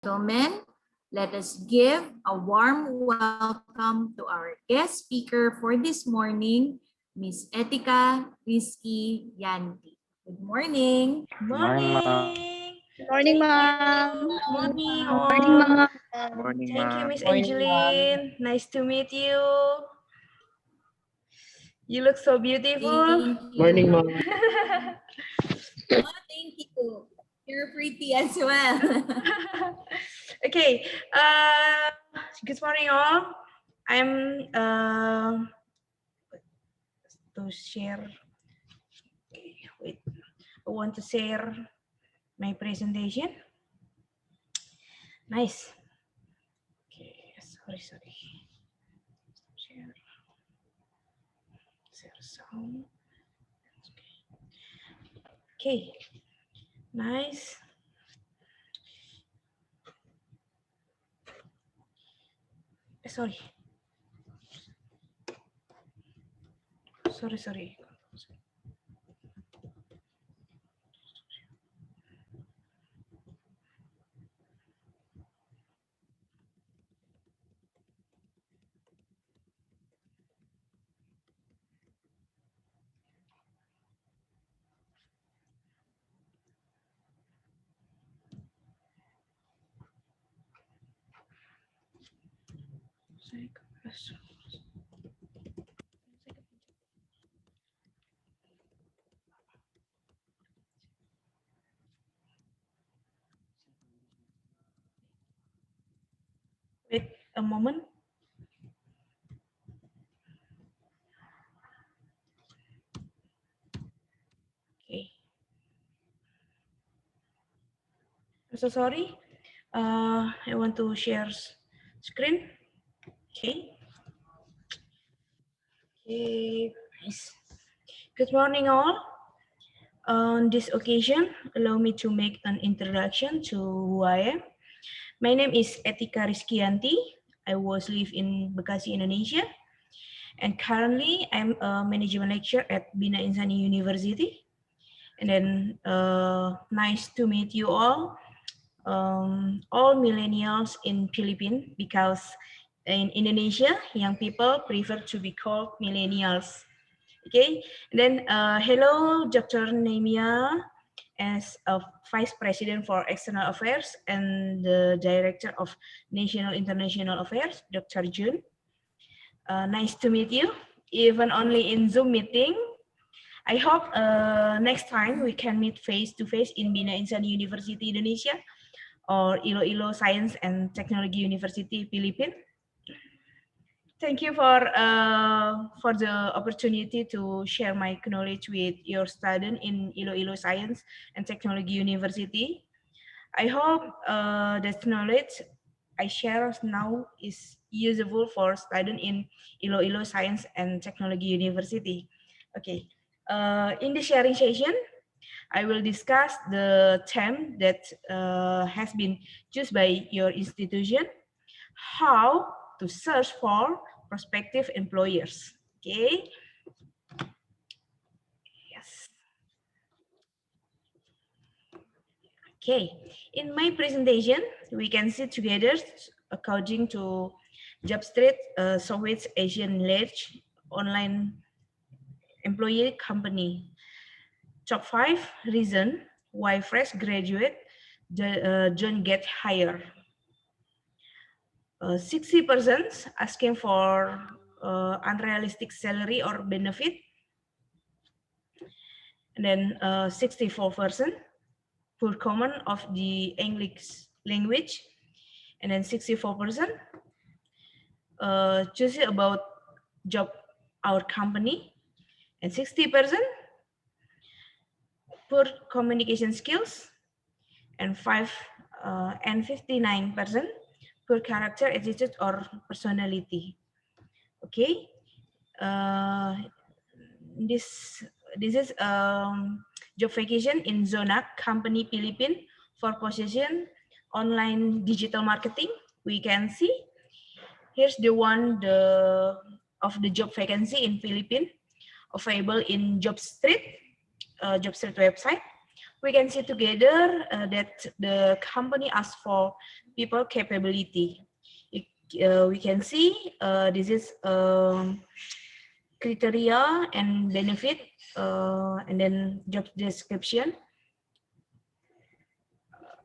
Gentlemen, let us give a warm welcome to our guest speaker for this morning, Miss Etyca Rizky Yanti. Good morning. Morning. Morning, Thank you. ma'am. Morning, Morning, all. ma'am. Morning, Thank you, ma'am. Miss Morning, ma'am. Angeline. Nice to meet you. You look so beautiful. Thank you. Morning, ma'am. Oh, thank you. You're pretty as well. Okay. Good morning, all. I'm to share. Okay, wait. I want to share my presentation. Nice. Okay. Sorry. Share. Share sound. Okay. Nice. Sorry. Wait a moment. Okay. I'm so sorry. I want to share screen. Okay. Okay. Nice. Good morning, all. On this occasion, allow me to make an introduction to who I am. My name is Etyca Rizky Yanti. I was live in Bekasi, Indonesia. And currently, I'm a management lecturer at Bina Insani University. And then, nice to meet you all millennials in Philippines, because in Indonesia, young people prefer to be called millennials. Okay, and then hello, Dr. Nemia, as a Vice President for External Affairs and the Director of National International Affairs, Dr. Jun. Nice to meet you, even only in Zoom meeting. I hope next time we can meet face to face in Bina Insani University Indonesia or ILOILO Science and Technology University Philippines. Thank you for the opportunity to share my knowledge with your student in ILOILO Science and Technology University. I hope that knowledge I share now is useful for student in ILOILO Science and Technology University. Okay, in the sharing session, I will discuss the theme that has been chosen by your institution, how to search for prospective employers. Okay. Yes. Okay. In my presentation, we can see together according to JobStreet, Southeast Asian large online employee company. Top 5 reason why fresh graduate don't get hired. 60% asking for unrealistic salary or benefit. And then 64% poor command of the English language. And then 64% choosing about job our company. And 60% poor communication skills. And 59% poor character, attitude, or personality. Okay, this is job vacation in Zona company Philippines for position online digital marketing. We can see here's the one of the job vacancy in Philippines available in JobStreet website. we can see together that the company asks for people capability. We can see this is criteria and benefit, and then job description.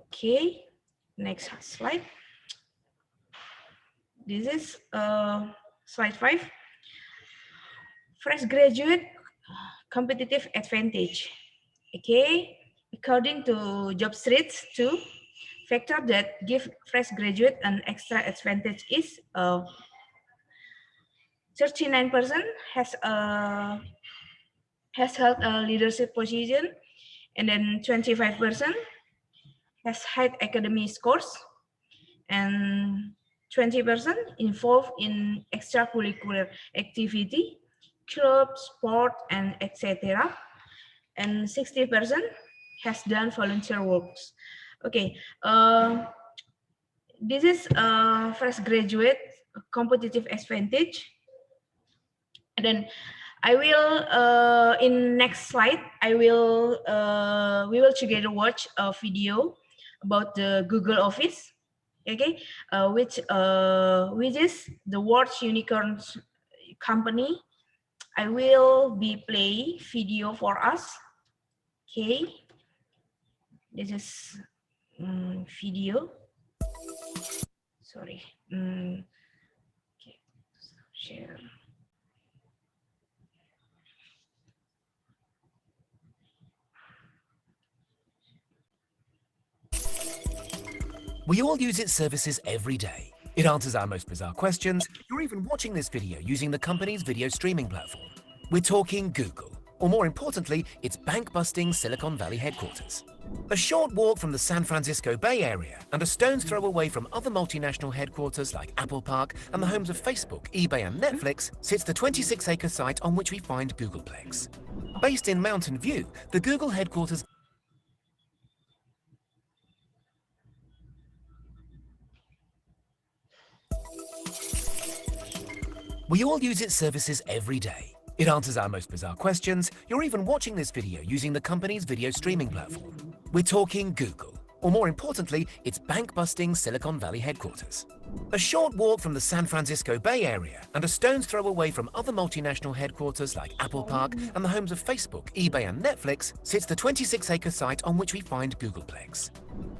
Okay, next slide. This is slide 5. Fresh graduate competitive advantage. Okay, according to job streets 2, factor that give fresh graduate an extra advantage is 39% has held a leadership position, and then 25% has high academic scores, and 20% involved in extracurricular activity, club, sport, and etc. And 60% has done volunteer works. Okay, this is fresh graduate competitive advantage. And then I will in next slide we will together watch a video about the Google Office, okay, which is the world's unicorn company. I will be play video for us. Okay, this is video. Sorry. Okay, share. We all use its services every day. It answers our most bizarre questions. You're even watching this video using the company's video streaming platform. We're talking Google, or more importantly, its bank-busting Silicon Valley headquarters. A short walk from the San Francisco Bay Area and a stone's throw away from other multinational headquarters like Apple Park and the homes of Facebook, eBay and Netflix sits the 26-acre site on which we find Googleplex. Based in Mountain View, the Google headquarters We all use its services every day. It answers our most bizarre questions. You're even watching this video using the company's video streaming platform. We're talking Google, or more importantly, its bank-busting Silicon Valley headquarters. A short walk from the San Francisco Bay Area and a stone's throw away from other multinational headquarters like Apple Park and the homes of Facebook, eBay and Netflix sits the 26-acre site on which we find Googleplex.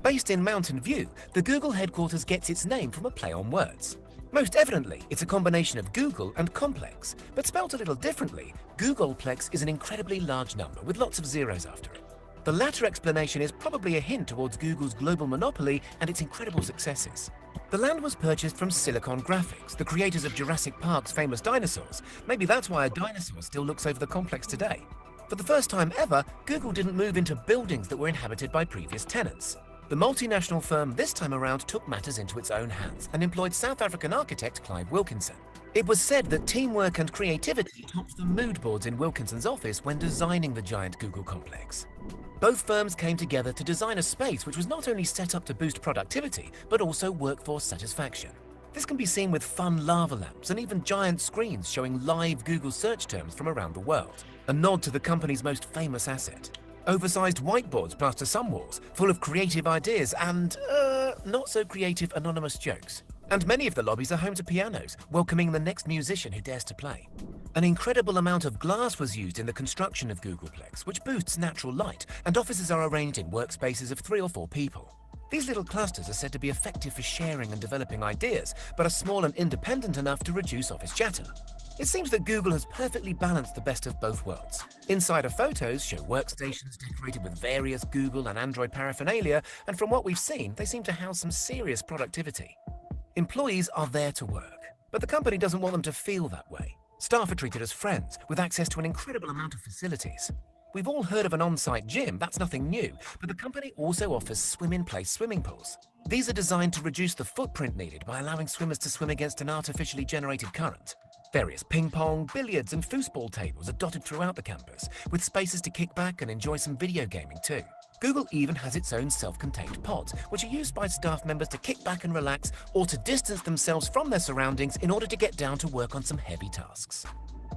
Based in Mountain View, the Google headquarters gets its name from a play on words. Most evidently, it's a combination of Google and complex, but spelt a little differently, Googleplex is an incredibly large number with lots of zeros after it. The latter explanation is probably a hint towards Google's global monopoly and its incredible successes. The land was purchased from Silicon Graphics, the creators of Jurassic Park's famous dinosaurs. Maybe that's why a dinosaur still looks over the complex today. For the first time ever, Google didn't move into buildings that were inhabited by previous tenants. The multinational firm this time around took matters into its own hands and employed South African architect Clive Wilkinson. It was said that teamwork and creativity topped the mood boards in Wilkinson's office when designing the giant Google complex. Both firms came together to design a space which was not only set up to boost productivity, but also workforce satisfaction. This can be seen with fun lava lamps and even giant screens showing live Google search terms from around the world, a nod to the company's most famous asset. Oversized whiteboards plaster some walls, full of creative ideas and, not so creative anonymous jokes. And many of the lobbies are home to pianos, welcoming the next musician who dares to play. An incredible amount of glass was used in the construction of Googleplex, which boosts natural light, and offices are arranged in workspaces of 3 or 4 people. These little clusters are said to be effective for sharing and developing ideas, but are small and independent enough to reduce office chatter. It seems that Google has perfectly balanced the best of both worlds. Insider photos show workstations decorated with various Google and Android paraphernalia, and from what we've seen, they seem to house some serious productivity. Employees are there to work, but the company doesn't want them to feel that way. Staff are treated as friends, with access to an incredible amount of facilities. We've all heard of an on-site gym, that's nothing new, but the company also offers swim-in-place swimming pools. These are designed to reduce the footprint needed by allowing swimmers to swim against an artificially generated current. Various ping pong, billiards and foosball tables are dotted throughout the campus, with spaces to kick back and enjoy some video gaming too. Google even has its own self-contained pods, which are used by staff members to kick back and relax or to distance themselves from their surroundings in order to get down to work on some heavy tasks.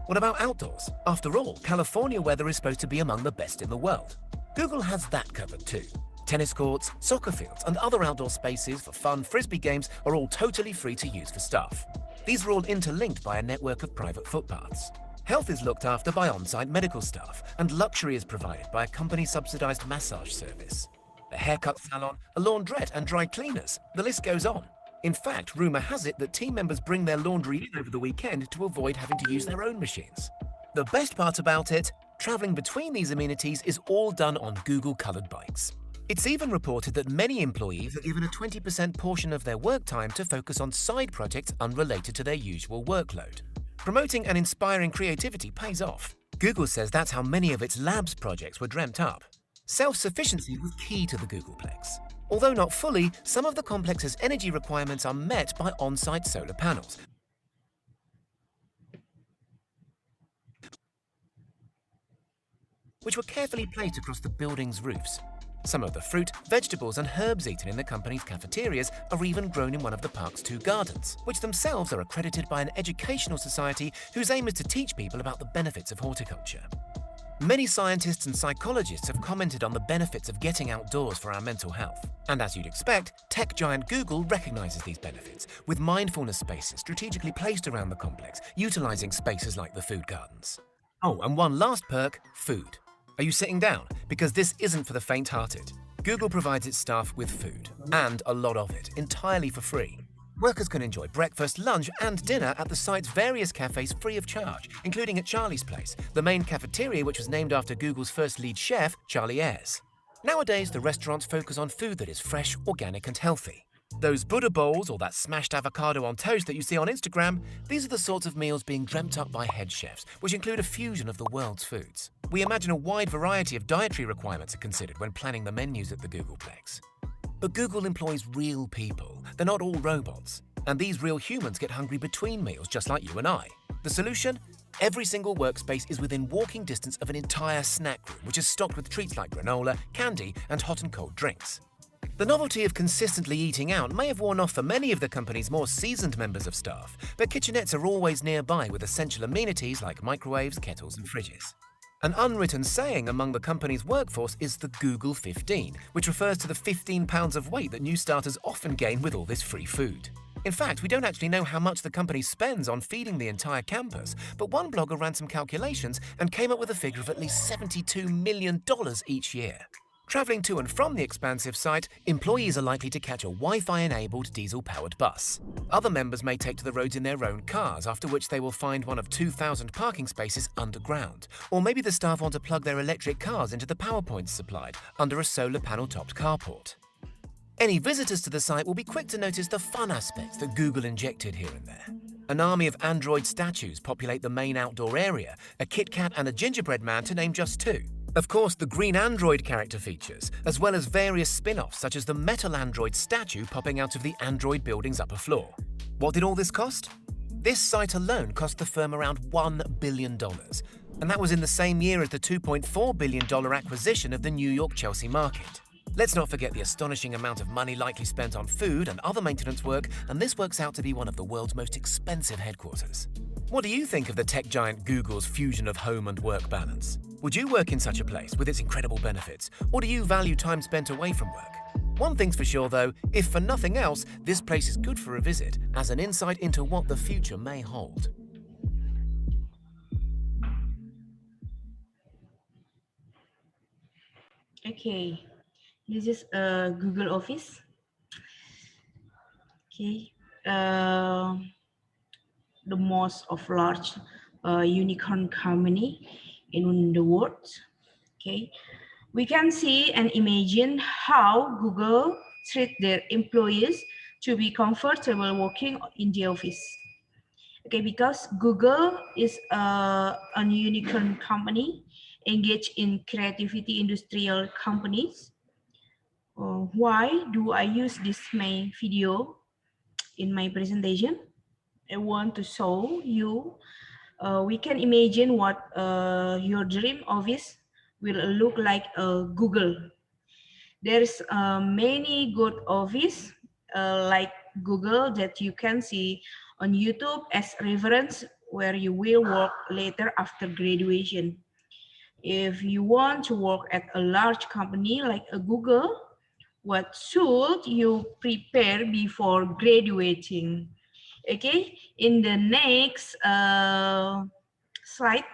What about outdoors? After all, California weather is supposed to be among the best in the world. Google has that covered too. Tennis courts, soccer fields, and other outdoor spaces for fun frisbee games are all totally free to use for staff. These are all interlinked by a network of private footpaths. Health is looked after by on-site medical staff, and luxury is provided by a company-subsidized massage service. A haircut salon, a laundrette, and dry cleaners. The list goes on. In fact, rumor has it that team members bring their laundry in over the weekend to avoid having to use their own machines. The best part about it, traveling between these amenities is all done on Google-colored bikes. It's even reported that many employees are given a 20% portion of their work time to focus on side projects unrelated to their usual workload. Promoting and inspiring creativity pays off. Google says that's how many of its labs projects were dreamt up. Self-sufficiency was key to the Googleplex. Although not fully, some of the complex's energy requirements are met by on-site solar panels, which were carefully placed across the building's roofs. Some of the fruit, vegetables, and herbs eaten in the company's cafeterias are even grown in one of the park's 2 gardens, which themselves are accredited by an educational society whose aim is to teach people about the benefits of horticulture. Many scientists and psychologists have commented on the benefits of getting outdoors for our mental health. And as you'd expect, tech giant Google recognizes these benefits, with mindfulness spaces strategically placed around the complex, utilizing spaces like the food gardens. Oh, and one last perk, food. Are you sitting down? Because this isn't for the faint-hearted. Google provides its staff with food, and a lot of it, entirely for free. Workers can enjoy breakfast, lunch, and dinner at the site's various cafes free of charge, including at Charlie's Place, the main cafeteria which was named after Google's first lead chef, Charlie Ayres. Nowadays, the restaurants focus on food that is fresh, organic, and healthy. Those Buddha bowls or that smashed avocado on toast that you see on Instagram, these are the sorts of meals being dreamt up by head chefs, which include a fusion of the world's foods. We imagine a wide variety of dietary requirements are considered when planning the menus at the Googleplex. But Google employs real people. They're not all robots. And these real humans get hungry between meals, just like you and I. The solution? Every single workspace is within walking distance of an entire snack room, which is stocked with treats like granola, candy, and hot and cold drinks. The novelty of consistently eating out may have worn off for many of the company's more seasoned members of staff, but kitchenettes are always nearby with essential amenities like microwaves, kettles, and fridges. An unwritten saying among the company's workforce is the Google 15, which refers to the 15 pounds of weight that new starters often gain with all this free food. In fact, we don't actually know how much the company spends on feeding the entire campus, but one blogger ran some calculations and came up with a figure of at least $72 million each year. Traveling to and from the expansive site, employees are likely to catch a Wi-Fi-enabled diesel-powered bus. Other members may take to the roads in their own cars, after which they will find one of 2,000 parking spaces underground. Or maybe the staff want to plug their electric cars into the power points supplied under a solar panel-topped carport. Any visitors to the site will be quick to notice the fun aspects that Google injected here and there. An army of Android statues populate the main outdoor area, a Kit Kat and a gingerbread man to name just 2. Of course, the green Android character features, as well as various spin-offs such as the metal Android statue popping out of the Android building's upper floor. What did all this cost? This site alone cost the firm around $1 billion, and that was in the same year as the $2.4 billion acquisition of the New York Chelsea market. Let's not forget the astonishing amount of money likely spent on food and other maintenance work, and this works out to be one of the world's most expensive headquarters. What do you think of the tech giant Google's fusion of home and work balance? Would you work in such a place with its incredible benefits, or do you value time spent away from work? One thing's for sure though, if for nothing else, this place is good for a visit as an insight into what the future may hold. Okay, this is Google Office. Okay, the most of large unicorn company in the world. Okay, we can see and imagine how Google treat their employees to be comfortable working in the office. Okay, because Google is a unicorn company engaged in creativity industrial companies. Why do I use this main video in my presentation? I want to show you we can imagine what your dream office will look like Google. There's many good office like Google that you can see on YouTube as reference where you will work later after graduation. If you want to work at a large company like a Google, what should you prepare before graduating? Okay, in the next slide,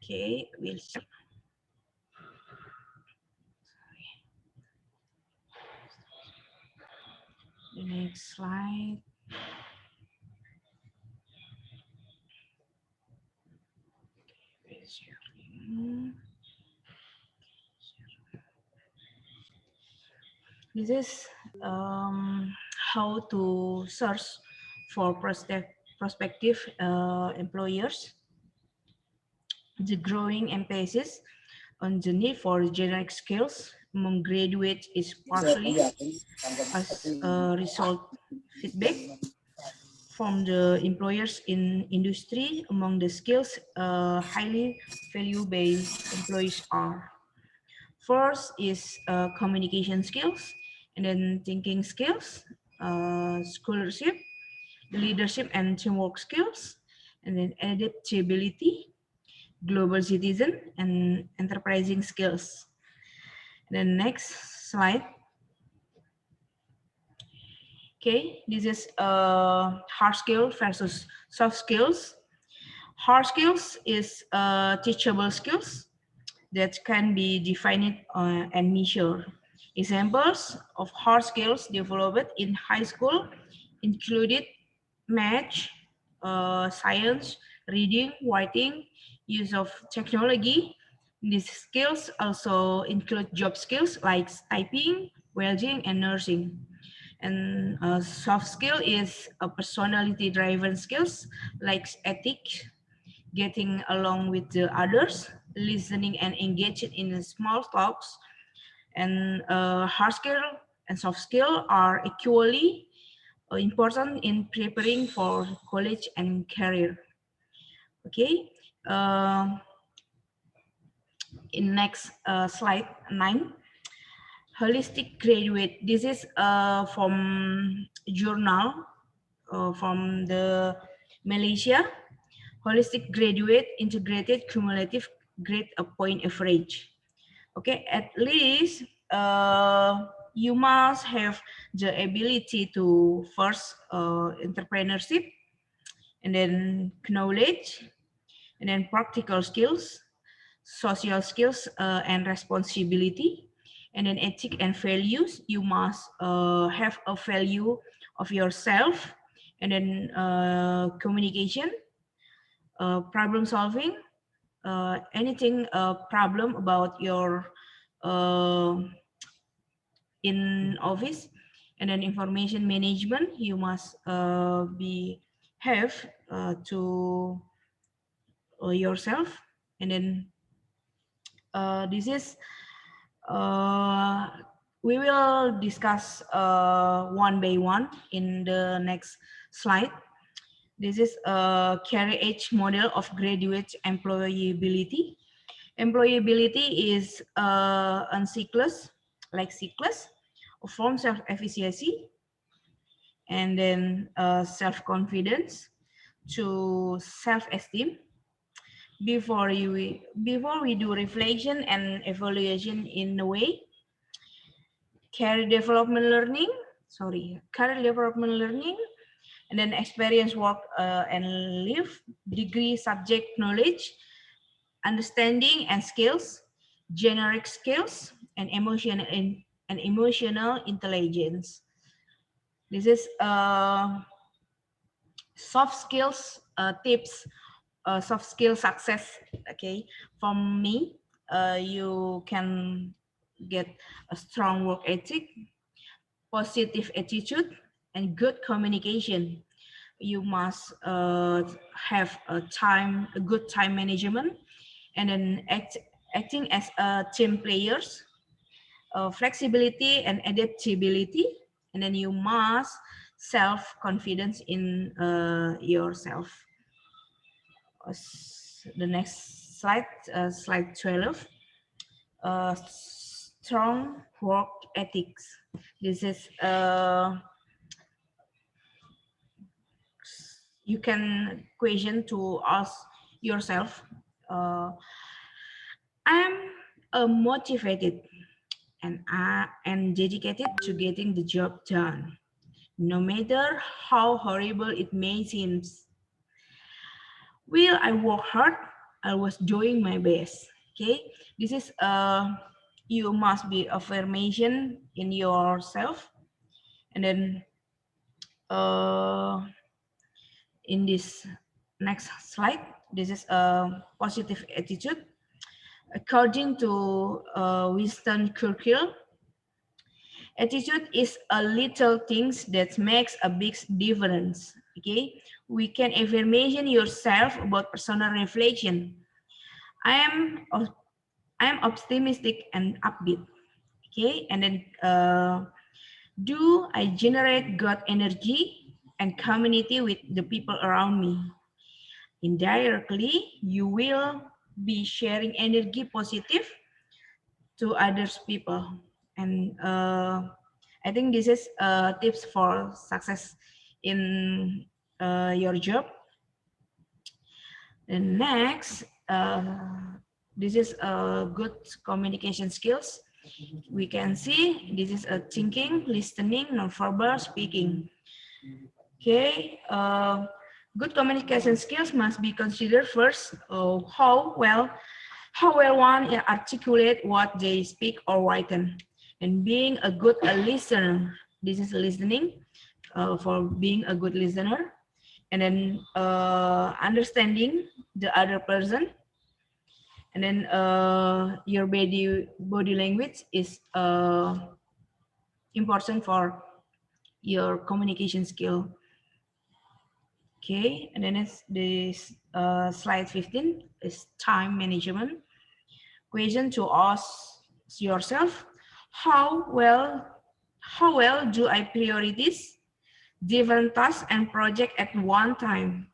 okay, we'll share. The next slide. This is how to search for prospective employers. The growing emphasis on the need for generic skills among graduates is partially as a result feedback from the employers in industry among the skills highly valued by employees are. First is communication skills, and then thinking skills, scholarship, leadership and teamwork skills, and then adaptability, global citizen, and enterprising skills. Then next slide. Okay, this is hard skill versus soft skills. Hard skills is teachable skills that can be defined and measured. Examples of hard skills developed in high school included math, science, reading, writing, use of technology. These skills also include job skills like typing, welding, and nursing. And soft skill is a personality-driven skills like ethics, getting along with the others, listening and engaging in the small talks. And hard skill and soft skill are equally important in preparing for college and career. Okay. In next slide 9, holistic graduate. This is from journal from the Malaysia. Holistic graduate integrated cumulative grade point average. Okay, at least you must have the ability to first entrepreneurship, and then knowledge, and then practical skills, social skills and responsibility, and then ethic and values. You must have a value of yourself, and then communication, problem solving, anything problem about your uh, in office, and then information management. You must be have to yourself, and then this is we will discuss one by one in the next slide. This is a career age model of graduate employability. Employability is a cyclus, like cyclus, from self-efficacy, and then self-confidence to self-esteem. Before we do reflection and evaluation in a way, career development learning, and then experience, work and live, degree, subject knowledge, understanding and skills, generic skills, and emotional intelligence. This is soft skills tips, soft skill success. Okay, from me, you can get a strong work ethic, positive attitude, and good communication. You must have a good time management, and then acting as a team players, flexibility and adaptability, and then you must self-confidence in yourself. The next slide, slide 12, strong work ethics. This is you can question to ask yourself, I'm motivated and dedicated to getting the job done, no matter how horrible it may seem. Will I work hard? I was doing my best. Okay, this is you must be affirmation in yourself, and then in this next slide, this is a positive attitude. According to Winston Churchill, attitude is a little things that makes a big difference. Okay, we can affirmation yourself about personal reflection. I am I am optimistic and upbeat. Okay, and then do I generate good energy and community with the people around me? Indirectly, you will be sharing energy positive to others people. And I think this is tips for success in your job. And next, this is a good communication skills. We can see this is a thinking, listening, nonverbal speaking. Okay, good communication skills must be considered first. How well one articulate what they speak or written, and being a good listener. This is listening for being a good listener, and then understanding the other person, and then your body language is important for your communication skill. Okay, and then it's this slide 15 is time management. Question to ask yourself: how well do I prioritize different tasks and projects at one time?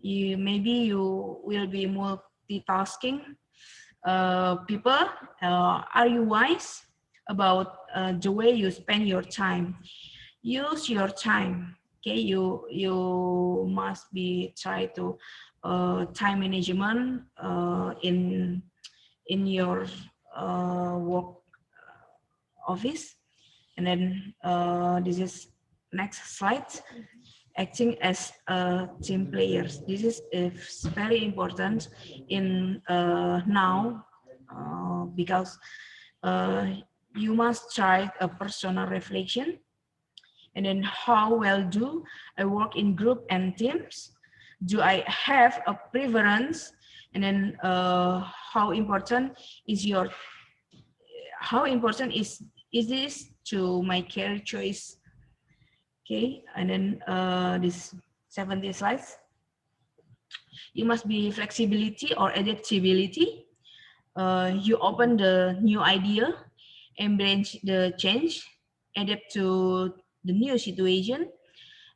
Maybe you will be multitasking people. Are you wise about the way you spend your time? Use your time. Okay, you must be try to time management in your work office. And then this is next slide. Acting as team players. This is very important in now because you must try a personal reflection, and then how well do I work in group and teams? Do I have a preference? And then how important is this to my career choice? Okay, and then this 70 slides. You must be flexibility or adaptability. You open the new idea, embrace the change, adapt to the new situation,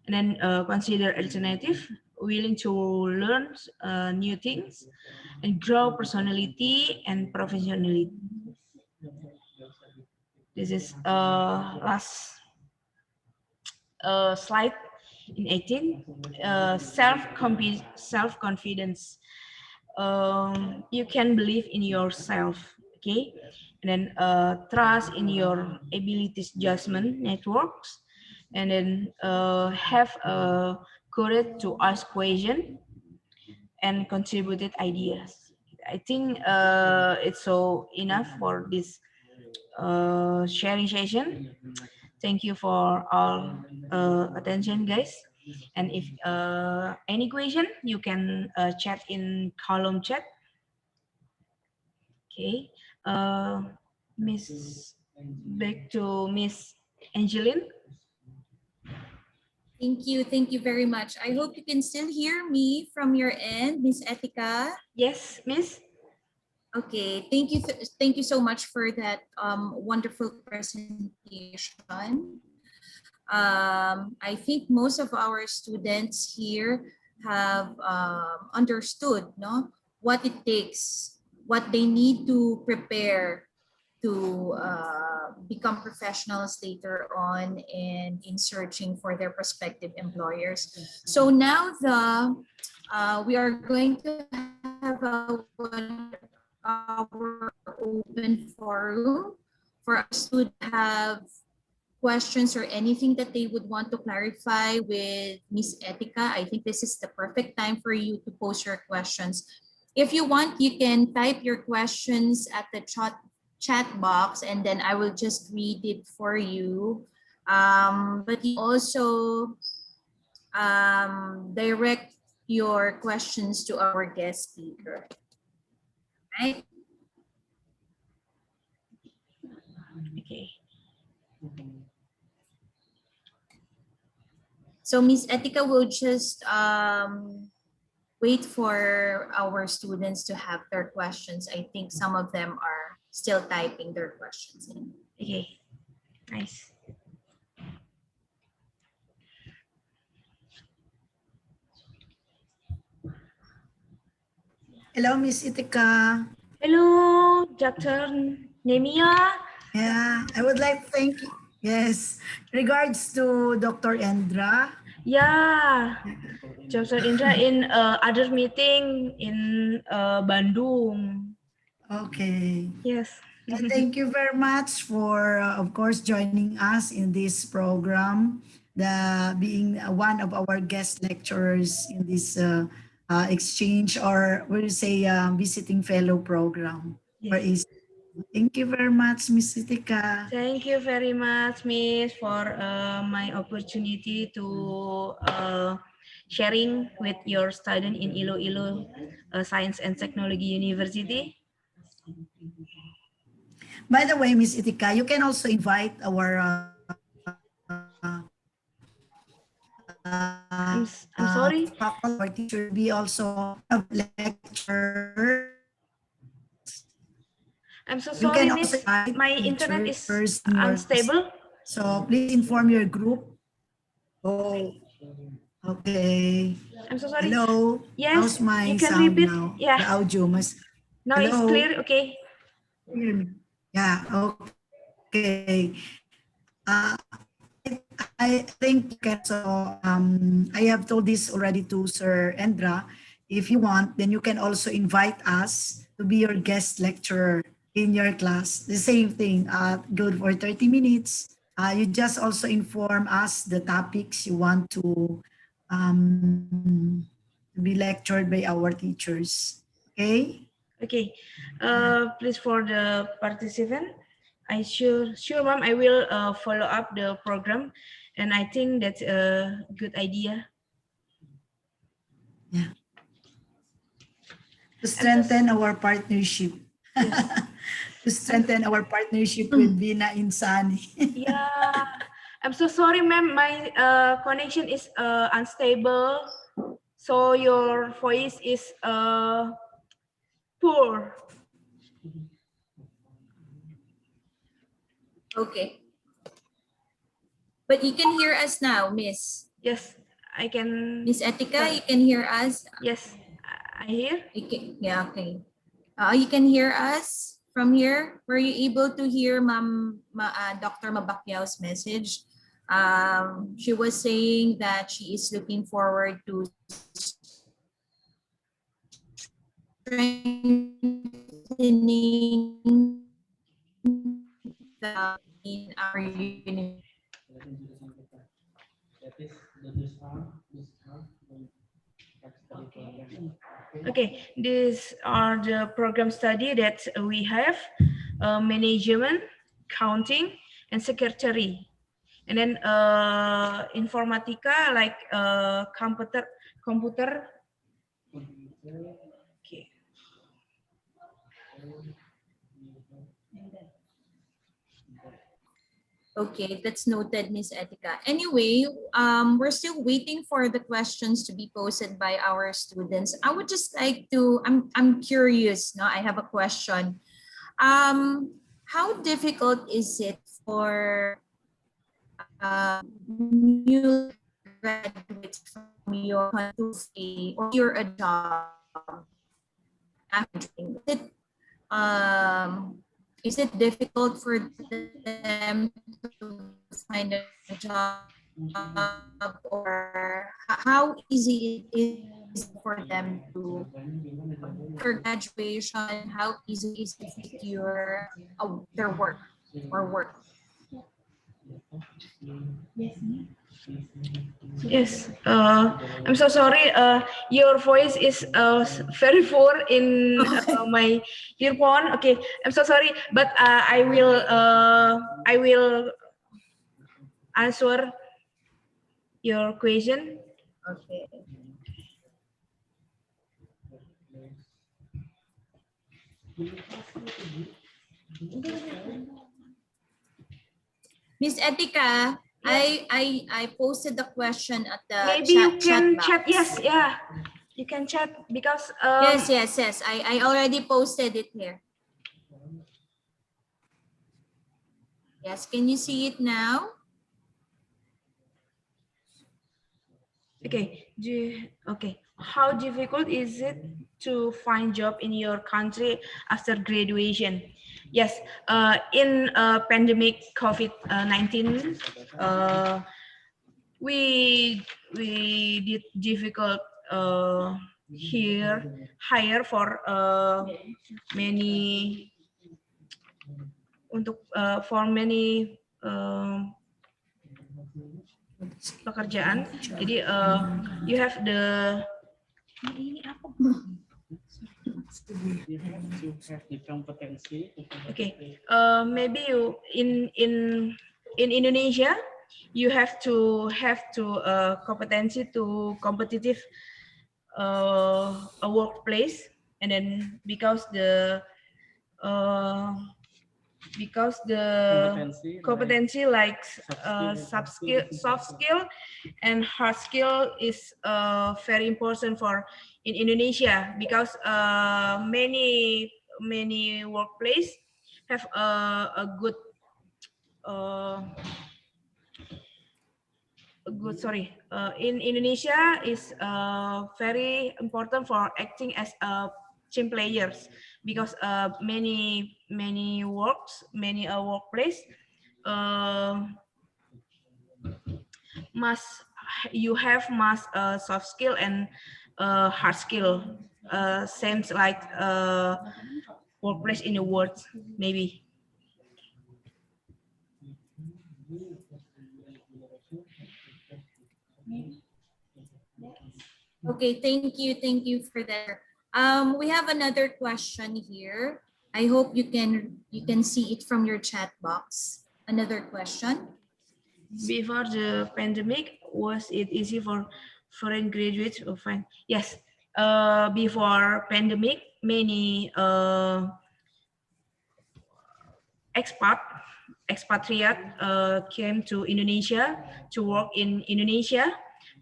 and then consider alternative, willing to learn new things, and grow personality and professionally. This is last slide in 18. Self-confidence. You can believe in yourself, okay, and then trust in your abilities, judgment networks, and then have courage to ask questions and contributed ideas. I think it's so enough for this sharing session. Thank you for all attention, guys. And if any question, you can chat in column chat. Okay. Miss, back to Miss Angeline. Thank you very much. I hope you can still hear me from your end, Miss Etyca. Yes, Miss. Okay, thank you so much for that wonderful presentation. I think most of our students here have understood, no, what it takes, what they need to prepare to become professionals later on and in searching for their prospective employers. So now we are going to have a wonderful our open forum for us to have questions or anything that they would want to clarify with Miss Etyca. I think this is the perfect time for you to post your questions. If you want, you can type your questions at the chat box, and then I will just read it for you. But you also direct your questions to our guest speaker. Right? Okay. So Miss Etyca will just wait for our students to have their questions. I think some of them are still typing their questions in. Okay. Nice. Hello, Miss Etyca. Hello, Dr. Nemia. Yeah, I would like to thank you. Yes, regards to Dr. Endra. Yeah, Dr. Indra in other meeting in Bandung. Okay. Yes. And thank you very much for, of course, joining us in this program, being one of our guest lecturers in this exchange, or we say visiting fellow program for Yes. ACE. Thank you very much, Miss Etyca. Thank you very much, Miss, for my opportunity to sharing with your student in ILOILO Science and Technology University. By the way, Miss Etyca, you can also invite our I'm sorry. faculty or teacher be also a lecturer. I'm so You can sorry, also Miss. invite My internet is teachers in your class. unstable. So please inform your group. Oh, okay. I'm so sorry. Hello. Yes, How's my you can sound repeat. now? Yeah. The audio must. Now it's Hello. clear. Okay. Hear me? Yeah. Okay. Uh, I think you can also, I have told this already to Sir Endra. If you want, then you can also invite us to be your guest lecturer in your class. The same thing, good for 30 minutes. You just also inform us the topics you want to be lectured by our teachers. Okay? Okay. Please for the participant, I sure, ma'am, I will follow up the program, and I think that's a good idea. Yeah. To strengthen our partnership. Yes. To strengthen our partnership with Bina Insani. Yeah. I'm so sorry, ma'am. My connection is unstable, so your voice is poor. Okay. But you can hear us now, Miss. Yes, I can. Miss Etyca, you can hear us? Yes, I hear. Yeah, okay. You can hear us from here. Were you able to hear Dr. Mabacquiao's message? She was saying that she is looking forward to strengthening in our university. Okay, these are the program study that we have: management, counting, and secretary. And then informatica, like computer. Okay. Okay, that's noted, Miss Etyca. Anyway, we're still waiting for the questions to be posted by our students. I would just like to, I'm curious, no, I have a question. How difficult is it for new graduates from your country or your a job after is it difficult for them to find a job, or how easy it is for them to for graduation? How easy is it to secure their work or work? Yes, I'm so sorry. Your voice is very poor in my earphone. Okay, I'm so sorry, but I will answer your question. Okay. Miss Etyca, I posted the question at the Maybe you chat can box. chat. Yes, yeah, you can chat because Yes. I already posted it here. Yes, can you see it now? Okay. Okay. How difficult is it to find job in your country after graduation? Yes. In pandemic COVID-19, we did difficult here hire for many for many pekerjaan. Jadi you have the okay. Maybe you in Indonesia you have to competency to competitive a workplace, and then because the competency like soft skill and hard skill is very important for in Indonesia, because many workplace have a good in Indonesia is very important for acting as a team players, because many workplace must you have must soft skill and hard skill, same like workplace in the world maybe. Okay, thank you for that. We have another question here. I hope you can see it from your chat box. Another question. Before the pandemic, was it easy for foreign graduates to find? Yes. Before pandemic, many expatriate came to Indonesia to work in Indonesia,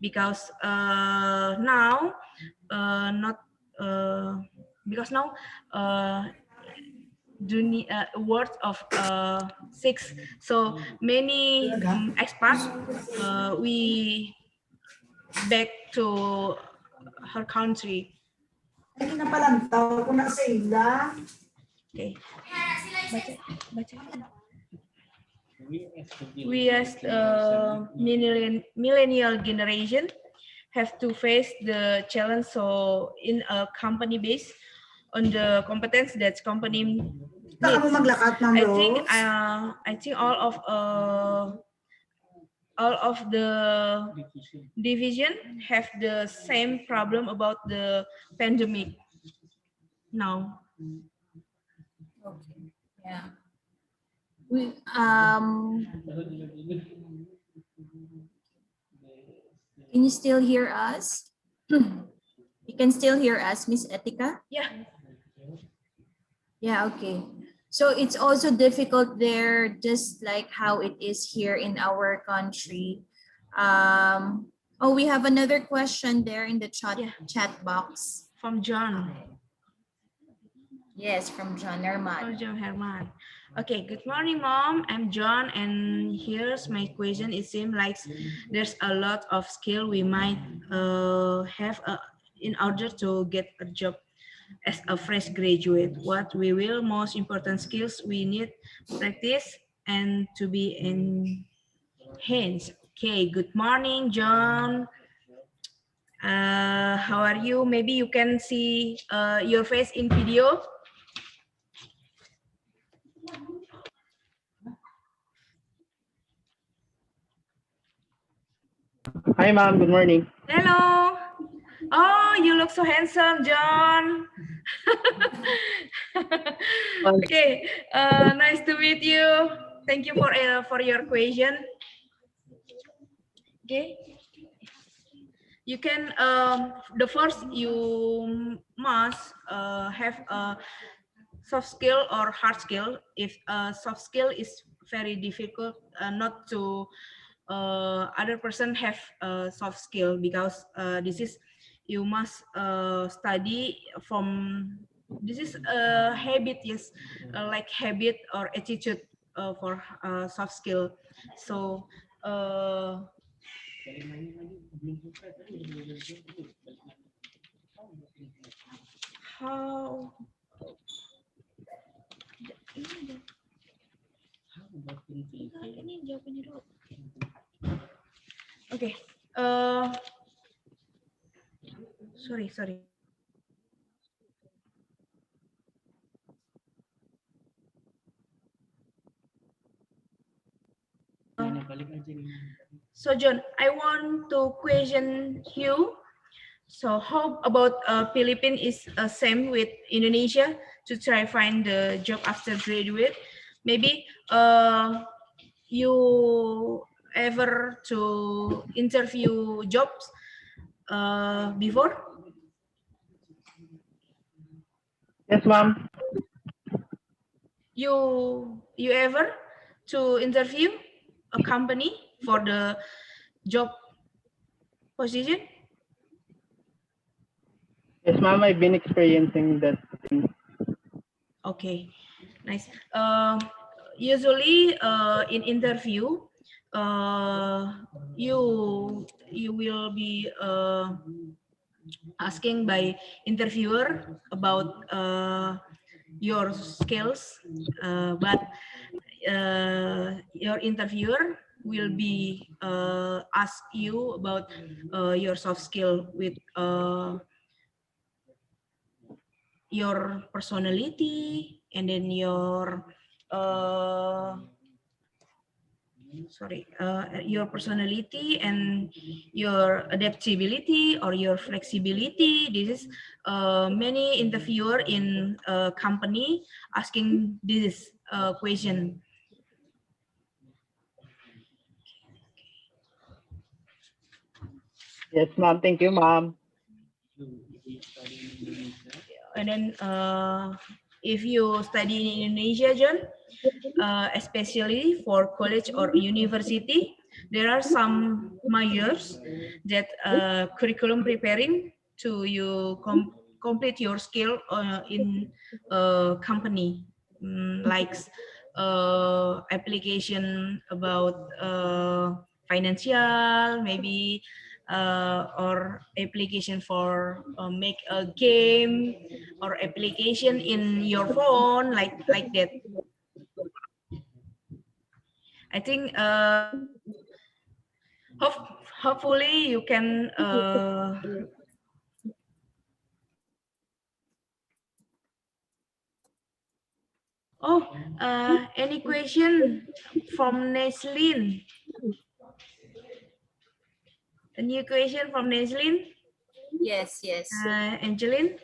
because now not because now worth of 6, so many expat we back to her country. Ay, kinapalantaw ko na sa ila. Okay. We as millennial generation have to face the challenge, so in a company base on the competence that company needs. Saka mo maglakat, Ma'am Rose? I think all of the division have the same problem about the pandemic now. Okay. Yeah. We can you still hear us? You can still hear us, Miss Etyca? Yeah. Yeah, okay. So it's also difficult there, just like how it is here in our country. Oh, we have another question there in the chat box. From John. Yes, from John Herman. From John Herman. Okay, good morning, Mom. I'm John, and here's my question. It seems like there's a lot of skill we might have in order to get a job as a fresh graduate. What we will most important skills we need practice and to be enhanced. Okay, good morning, John. How are you? Maybe you can see your face in video. Hi, ma'am. Good morning. Hello. Oh, you look so handsome, John. Okay, nice to meet you. Thank you for your question. Okay, you can the first you must have a soft skill or hard skill. If soft skill is very difficult, not to other person have soft skill, because this is you must study from, this is a habit, yes, like habit or attitude for soft skill. So how ini jawabannya dulu. Okay. Sorry. So John, I want to question you. So how about Philippines is same with Indonesia to try find the job after graduate? Maybe you ever to interview jobs before? Yes, ma'am. You ever to interview a company for the job position? Yes, ma'am. I've been experiencing that thing. Okay, nice. Usually in interview, you will be asking by interviewer about your skills, but your interviewer will be ask you about your soft skill with your personality, and then your your personality and your adaptability or your flexibility. This is many interviewer in a company asking this question. Yes, ma'am. Thank you, ma'am. And then if you study in Indonesia, John, especially for college or university, there are some measures that curriculum preparing to you complete your skill in a company, like application about financial, maybe or application for make a game, or application in your phone, like that. I think hopefully you can any question from Neslin? A new question from Neslin? Yes. Angeline?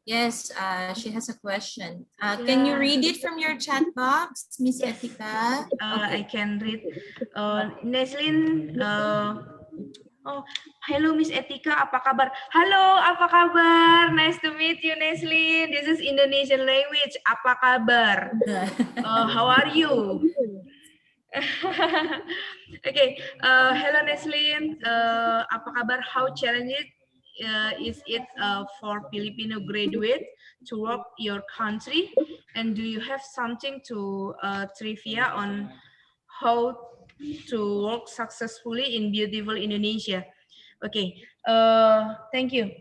Yes, she has a question. Can you read it from your chat box, Miss Etyca? I can read. Neslin, hello Miss Etyca, apa kabar? Halo, apa kabar? Nice to meet you, Neslin. This is Indonesian language. Apa kabar? How are you? Okay, hello Neslin. Apa kabar? How challenging is it for Filipino graduate to work your country? And do you have something to trivia on how to work successfully in beautiful Indonesia? Okay, thank you.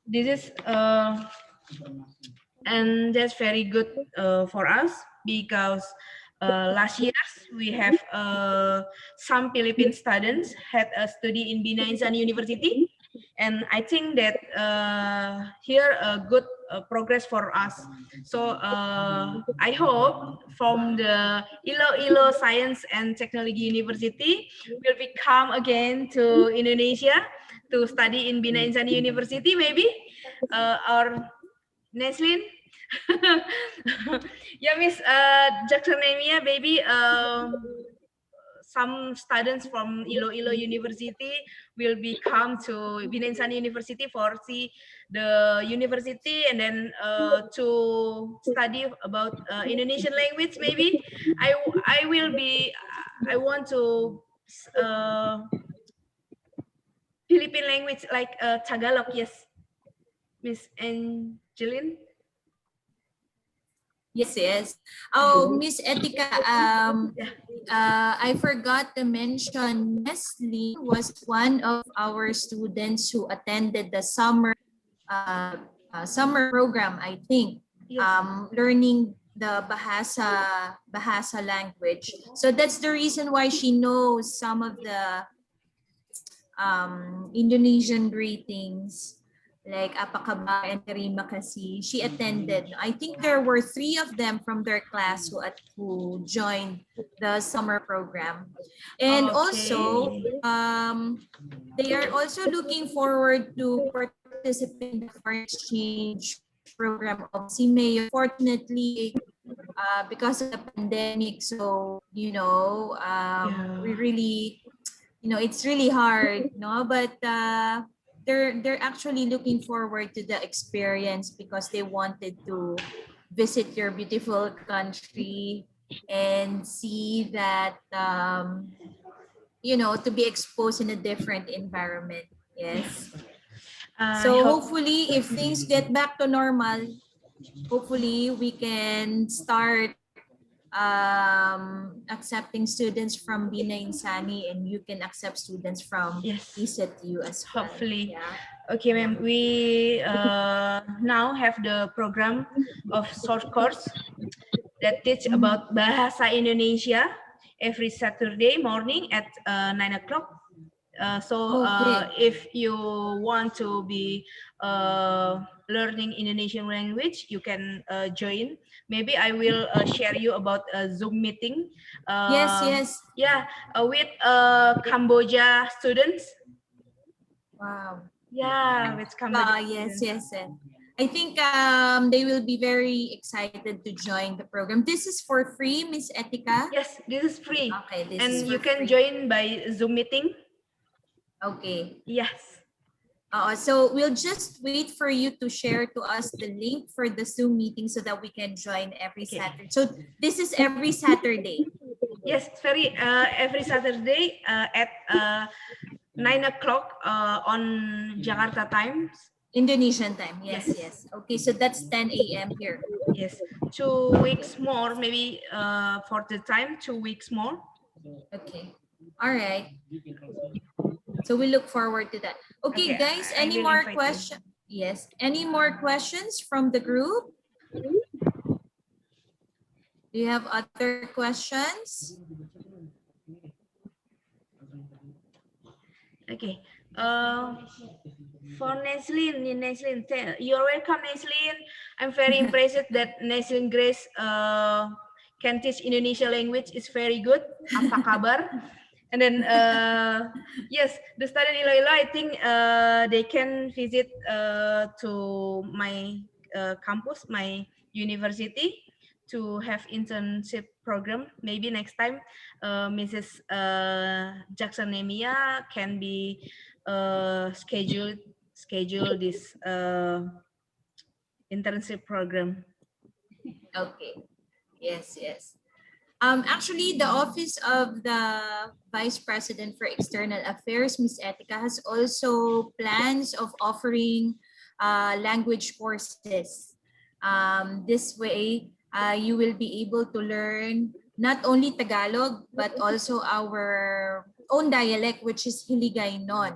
This is and that's very good for us, because last year we have some Philippine students had a study in Bina Insani University, and I think that here a good progress for us. So I hope from the ILOILO Science and Technology University will be come again to Indonesia to study in Bina Insani University, maybe, or Neslin. Yeah, Miss Dr. Nemia, maybe some students from ILOILO University will be come to Bina Insani University for see the university, and then to study about Indonesian language. Maybe I will be I want to Philippine language like Tagalog. Yes, Miss Angeline. Yes, yes. Oh, Miss Etika, Yeah. I forgot to mention Nestle was one of our students who attended the summer program, I think, Yes. learning the Bahasa language. So that's the reason why she knows some of the Indonesian greetings like Apakabar and Terima Kasih. She attended. I think there were 3 of them from their class who joined the summer program. And also, they are also looking forward to participate in the foreign exchange program of CIMEO. Fortunately, because of the pandemic, so, we really, it's really hard, no? But they're actually looking forward to the experience because they wanted to visit your beautiful country and see that, to be exposed in a different environment. Yes. So hopefully, if things get back to normal, hopefully we can start accepting students from Bina Insani, and you can accept students from ECETU as well. Hopefully. Yeah. Okay, ma'am. We now have the program of short course that teach about Bahasa Indonesia every Saturday morning at 9 o'clock. If you want to be learning Indonesian language, you can join. Maybe I will share you about a Zoom meeting. Yes. Yeah, with Cambodia students. Wow. Yeah, with Cambodia. Yes. I think they will be very excited to join the program. This is for free, Miss Etika? Yes, this is free. Okay, and you can free. join by Zoom meeting. Okay. Yes. So we'll just wait for you to share to us the link for the Zoom meeting so that we can join every Saturday. So this is every Saturday. Yes, every Saturday at 9 o'clock on Jakarta times. Indonesian time. Yes. Okay, so that's 10 a.m. here. Yes, 2 weeks more, maybe for the time, 2 weeks more. Okay. All right. So we look forward to that. Okay, guys, any more questions? Yes. Any more questions from the group? Do you have other questions? Okay. For Neslin, you're welcome, Neslin. I'm very impressed that Neslin Grace can teach Indonesian language. It's very good. Apa kabar? And then, yes, the student ILOILO, I think they can visit to my campus, my university, to have internship program. Maybe next time, Mrs. Jackson Nemia can be schedule this internship program. Okay. Yes. Actually, the Office of the Vice President for External Affairs, Ms. Etyca, has also plans of offering language courses. This way, you will be able to learn not only Tagalog, but also our own dialect, which is Hiligaynon.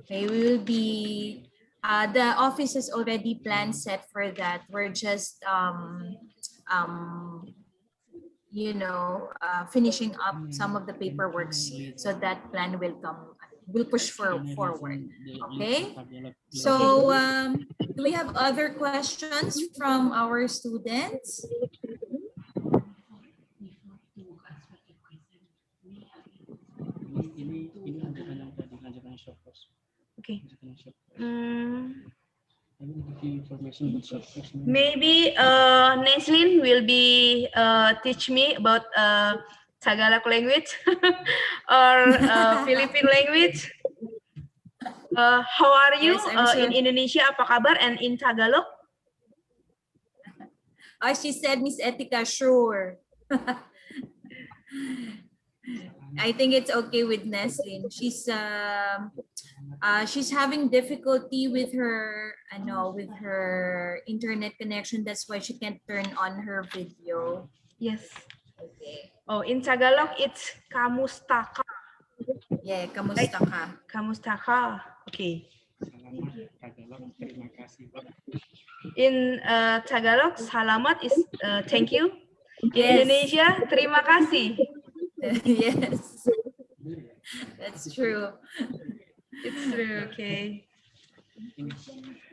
Okay, we will be, the office has already planned set for that. We're just, finishing up some of the paperwork, so that plan will come we'll push forward. Okay. So do we have other questions from our students? Okay. Maybe Neslin will be teach me about Tagalog language or Philippine language. How are you Yes, I'm sure. in Indonesia? Apa kabar? And in Tagalog? Oh, she said, Miss Etyca, sure. I think it's okay with Neslin. She's having difficulty with her internet connection. That's why she can't turn on her video. Yes. Okay. Oh, in Tagalog it's kamusta ka? Yeah, kamusta ka? Kamusta ka? Okay. In Tagalog, salamat is thank you. In Yes. Indonesia, terima kasih. Yes. That's true. It's true, okay.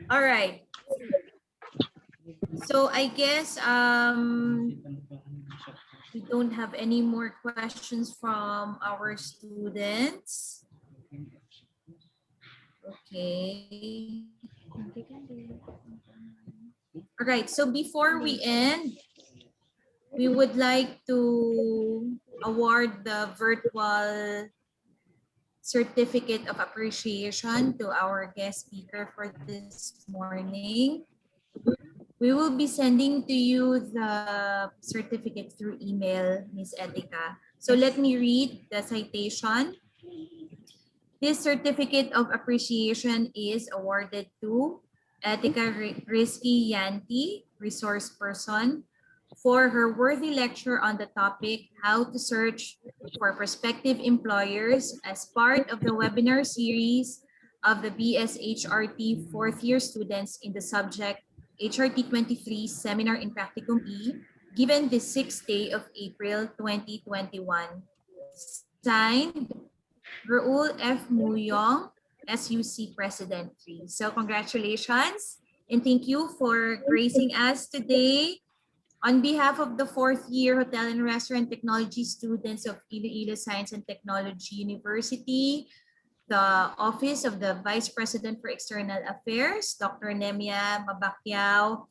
All right. So I guess we don't have any more questions from our students. Okay. All right. So before we end, we would like to award the virtual certificate of appreciation to our guest speaker for this morning. We will be sending to you the certificate through email, Ms. Etyca. So let me read the citation. This certificate of appreciation is awarded to Etyca Rizky Yanti, resource person, for her worthy lecture on the topic How to Search for Prospective Employers as part of the webinar series of the BSHRT fourth year students in the subject HRT 23 Seminar in Practicum E, given the 6th day of April 2021. Signed, Raul F. Muyong, SUC President 3. So congratulations and thank you for gracing us today. On behalf of the fourth year Hotel and Restaurant Technology students of ILOILO Science and Technology University, the Office of the Vice President for External Affairs, Dr. Nemia Mabacquiao,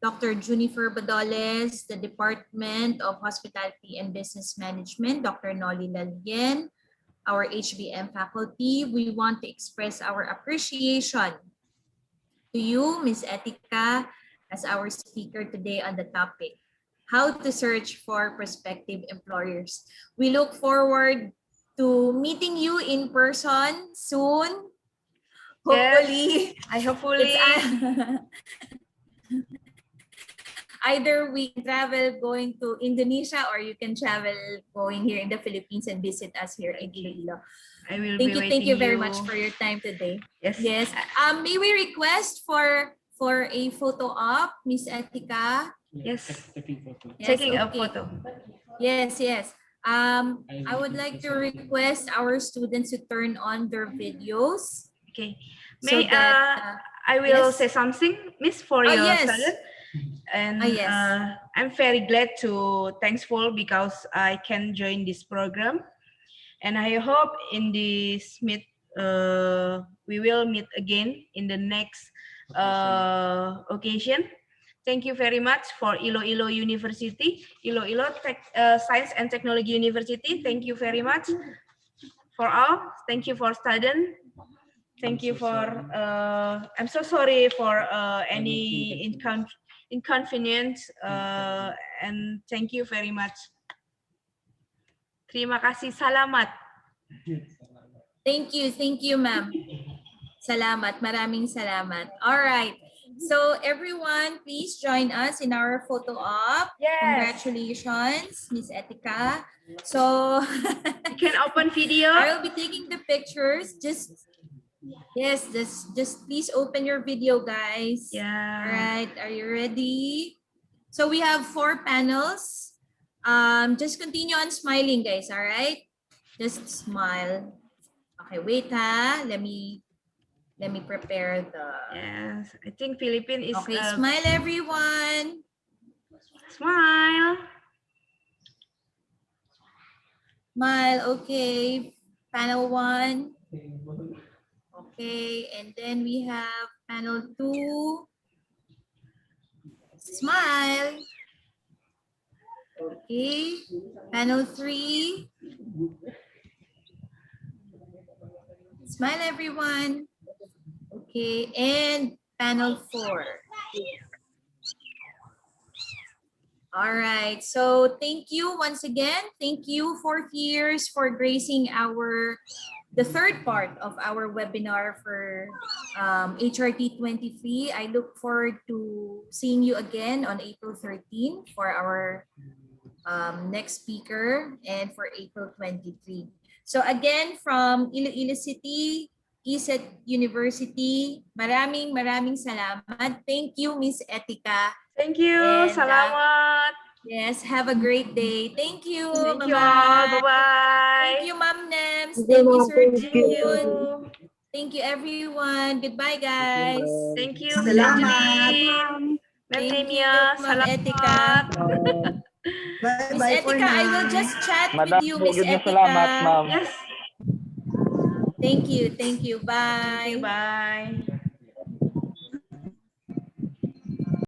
Dr. Junifer Badoles, the Department of Hospitality and Business Management, Dr. Noli Lalien, our HBM faculty, we want to express our appreciation to you, Ms. Etyca, as our speaker today on the topic, how to search for prospective employers. We look forward to meeting you in person soon. Hopefully, Yes, I hopefully. Either we can travel going to Indonesia or you can travel going here in the Philippines and visit us here in Iloilo. I will Thank you very much for your time today. Yes. Yes. May we request for a photo op, Miss Etyca? Yes. Yes, Taking a okay. photo. Yes, yes. I would like to request our students to turn on their videos. Okay. So May that, I will yes. say something, Miss, for your Yes. student. And Yes. I'm very glad to thankful because I can join this program. And I hope in this meet we will meet again in the next occasion. Thank you very much for ILOILO University, ILOILO Science and Technology University. Thank you very much for all. Thank you for student. Thank you for. I'm so sorry for any inconvenience. And thank you very much. Terima kasih. Salamat. Thank you, ma'am. Salamat, maraming salamat. All right. So everyone, please join us in our photo op. Yes. Congratulations, Miss Etyca. So You can open video. I will be taking the pictures. Just please open your video, guys. Yeah. All right. Are you ready? So we have 4 panels. Just continue on smiling, guys. All right. Just smile. Okay, wait ha. Let me prepare the. Yes, I think Philippine is Okay, smile everyone. smile. Smile. Okay. Panel 1. Okay, and then we have panel 2. Smile. Okay. Panel 3. Smile everyone. Okay, and panel 4. All right, so thank you once again. Thank you, fourth years, for gracing the third part of our webinar for HRT 23. I look forward to seeing you again on April 13 for our next speaker and for April 23. So again, from Iloilo City, ESET University, maraming salamat. Thank you, Miss Etyca. Thank you. And, Salamat. Yes, have a great day. Thank you. Thank you Bye-bye. all. Bye-bye. Thank you, Ma'am Nems. Thank you, Thank you, ma'am. Sir Thank you. June. Thank you, everyone. Goodbye, guys. Thank you, Miss Salamat. Angeline. Ma'am Thank you, Nemia, Ma'am Etyca. salamat. Miss Bye-bye for Etyca, I will now. just chat with Madam, you, Miss good na salamat, Etyca. ma'am. Yes. Thank you. Thank you. Bye. Bye.